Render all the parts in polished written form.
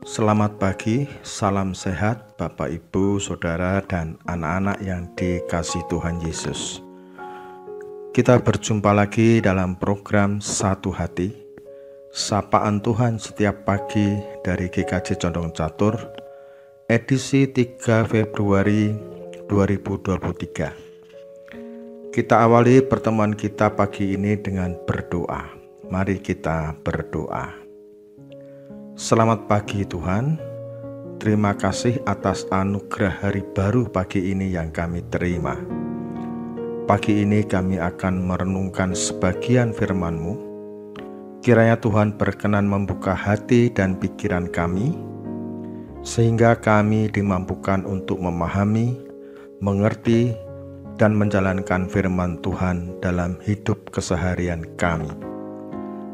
Selamat pagi, salam sehat Bapak, Ibu, Saudara, dan anak-anak yang dikasihi Tuhan Yesus. Kita berjumpa lagi dalam program Satu Hati, Sapaan Tuhan setiap pagi dari GKJ Condong Catur, edisi 3 Februari 2023. Kita awali pertemuan kita pagi ini dengan berdoa. Mari kita berdoa. Selamat pagi Tuhan, terima kasih atas anugerah hari baru pagi ini yang kami terima. Pagi ini kami akan merenungkan sebagian firman-Mu. Kiranya Tuhan berkenan membuka hati dan pikiran kami, sehingga kami dimampukan untuk memahami, mengerti, dan menjalankan firman Tuhan dalam hidup keseharian kami.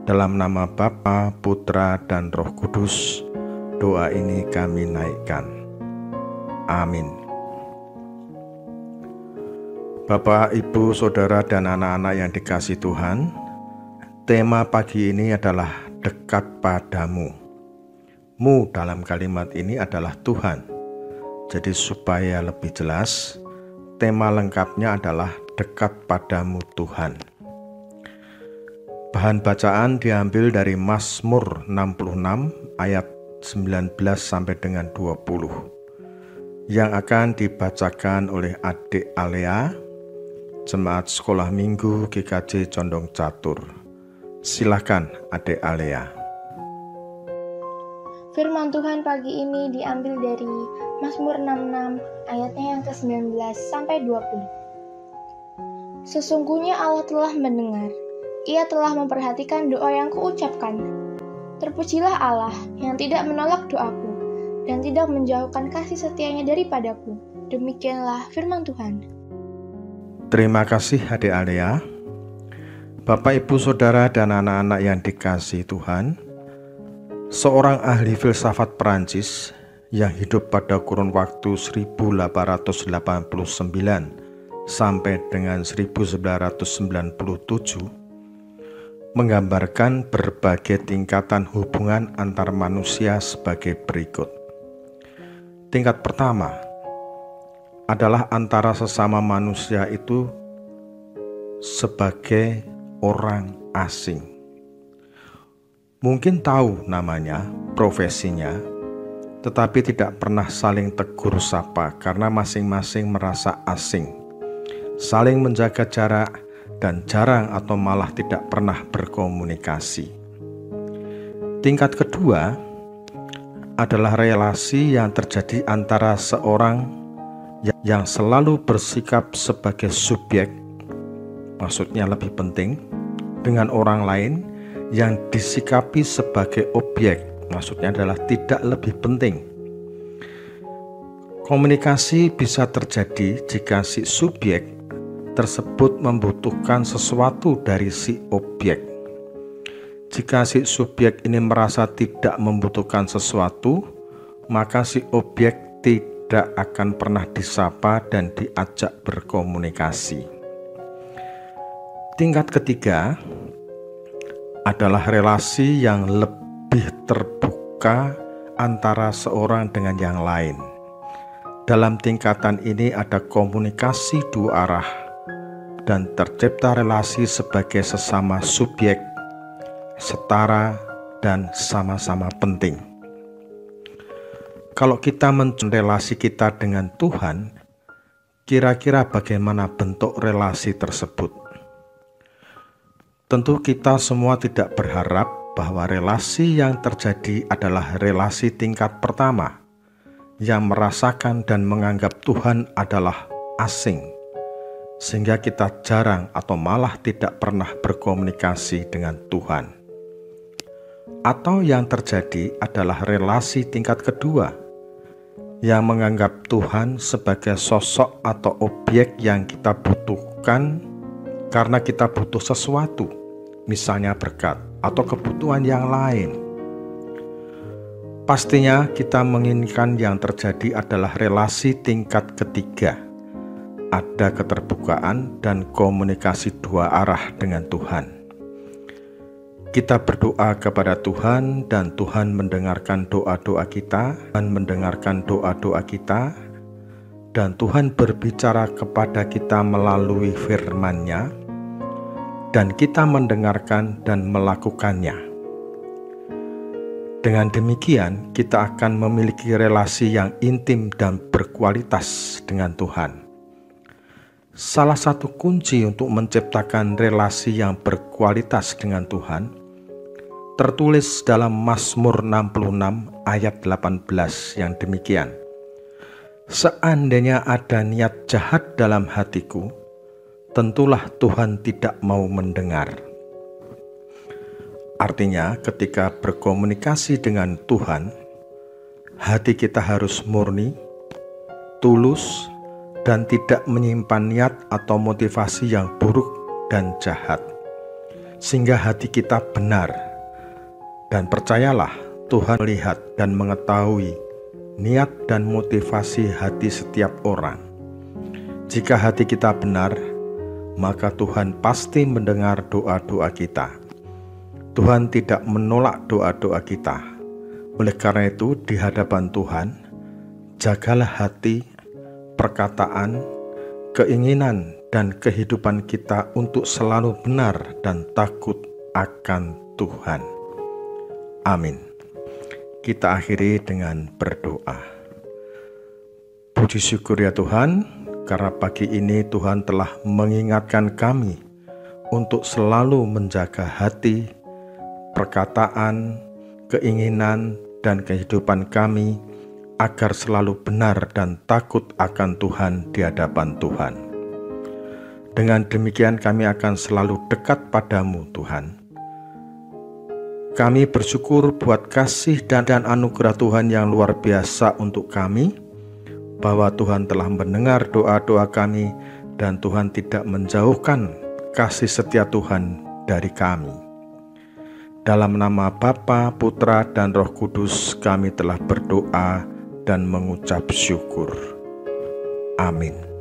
Dalam nama Bapa, Putra, dan Roh Kudus, doa ini kami naikkan. Amin. Bapak, Ibu, Saudara, dan anak-anak yang dikasihi Tuhan, tema pagi ini adalah dekat padamu. Mu dalam kalimat ini adalah Tuhan. Jadi supaya lebih jelas, tema lengkapnya adalah dekat padamu Tuhan. Bahan bacaan diambil dari Mazmur 66 ayat 19 sampai dengan 20 yang akan dibacakan oleh adik Alea, Jemaat Sekolah Minggu GKJ Condong Catur. Silakan adik Alea. Firman Tuhan pagi ini diambil dari Mazmur 66 ayatnya yang ke-19 sampai 20. Sesungguhnya Allah telah mendengar, Ia telah memperhatikan doa yang kuucapkan. Terpujilah Allah yang tidak menolak doaku dan tidak menjauhkan kasih setianya daripadaku. Demikianlah firman Tuhan. Terima kasih adik Alea. Bapak, Ibu, Saudara, dan anak-anak yang dikasihi Tuhan, seorang ahli filsafat Perancis yang hidup pada kurun waktu 1889 sampai dengan 1997 menggambarkan berbagai tingkatan hubungan antar manusia sebagai berikut. Tingkat pertama adalah antara sesama manusia itu sebagai orang asing. Mungkin tahu namanya, profesinya, tetapi tidak pernah saling tegur sapa karena masing-masing merasa asing, saling menjaga jarak, dan jarang atau malah tidak pernah berkomunikasi. Tingkat kedua adalah relasi yang terjadi antara seorang yang selalu bersikap sebagai subjek, maksudnya lebih penting, dengan orang lain yang disikapi sebagai objek, maksudnya adalah tidak lebih penting. Komunikasi bisa terjadi jika si subjek tersebut membutuhkan sesuatu dari si objek. Jika si subjek ini merasa tidak membutuhkan sesuatu, maka si objek tidak akan pernah disapa dan diajak berkomunikasi. Tingkat ketiga adalah relasi yang lebih terbuka antara seorang dengan yang lain. Dalam tingkatan ini ada komunikasi dua arah dan tercipta relasi sebagai sesama subjek, setara, dan sama-sama penting. Kalau kita mencari relasi kita dengan Tuhan, kira-kira bagaimana bentuk relasi tersebut? Tentu kita semua tidak berharap bahwa relasi yang terjadi adalah relasi tingkat pertama, yang merasakan dan menganggap Tuhan adalah asing, sehingga kita jarang atau malah tidak pernah berkomunikasi dengan Tuhan. Atau yang terjadi adalah relasi tingkat kedua, yang menganggap Tuhan sebagai sosok atau objek yang kita butuhkan karena kita butuh sesuatu, misalnya berkat atau kebutuhan yang lain. Pastinya kita menginginkan yang terjadi adalah relasi tingkat ketiga, ada keterbukaan dan komunikasi dua arah dengan Tuhan. Kita berdoa kepada Tuhan dan Tuhan mendengarkan doa-doa kita, dan Tuhan berbicara kepada kita melalui firman-Nya, dan kita mendengarkan dan melakukannya. Dengan demikian, kita akan memiliki relasi yang intim dan berkualitas dengan Tuhan. Salah satu kunci untuk menciptakan relasi yang berkualitas dengan Tuhan tertulis dalam Mazmur 66 ayat 18 yang demikian. Seandainya ada niat jahat dalam hatiku, tentulah Tuhan tidak mau mendengar. Artinya, ketika berkomunikasi dengan Tuhan, hati kita harus murni, tulus, dan tidak menyimpan niat atau motivasi yang buruk dan jahat, sehingga hati kita benar. Dan percayalah, Tuhan melihat dan mengetahui niat dan motivasi hati setiap orang. Jika hati kita benar, maka Tuhan pasti mendengar doa-doa kita. Tuhan tidak menolak doa-doa kita. Oleh karena itu, di hadapan Tuhan, jagalah hati, perkataan, keinginan, dan kehidupan kita untuk selalu benar dan takut akan Tuhan. Amin. Kita akhiri dengan berdoa. Puji syukur ya Tuhan, karena pagi ini Tuhan telah mengingatkan kami untuk selalu menjaga hati, perkataan, keinginan, dan kehidupan kami agar selalu benar dan takut akan Tuhan di hadapan Tuhan. Dengan demikian kami akan selalu dekat padamu Tuhan. Kami bersyukur buat kasih dan anugerah Tuhan yang luar biasa untuk kami, bahwa Tuhan telah mendengar doa-doa kami dan Tuhan tidak menjauhkan kasih setia Tuhan dari kami. Dalam nama Bapa, Putra, dan Roh Kudus kami telah berdoa dan mengucap syukur. Amin.